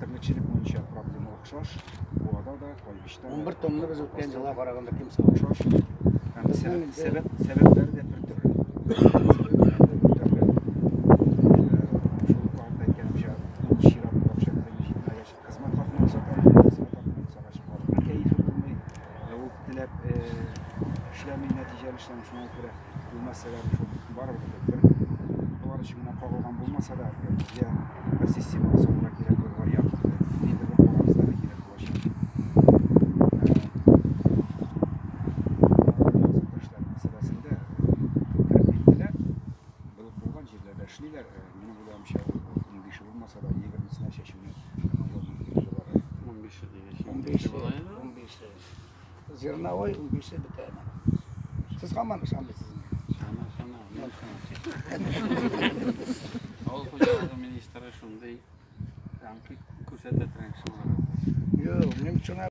tirikchilik bo'yicha problema o'xshash. Bu da qo'yishda 11 tomni biz o'tgan yilga qaraganda kimsa o'xshash. Sebeplari de bir turli. Xizmat haqini tilab ishlamay natijali ishlash shunga ko'ra bu masalalar shu baribir bir to'g'ri shundan qo'g'ilgan bo'lmasa-da bizga bir sistema so'ra kerak bir variant liderlik qo'g'imizdan kerak bo'lishi masalasida bittilar bo'lgan yerlarda ishlaylar meni bilamcha 15 bo'lmasa-da 20sini yashashini 15 Zirnavoy 15 bitadi. Siz qamani shamisiz? Shana. Avval xo'jaligi ministri shunday ko'rsatib turgan. Yo'q, men uchun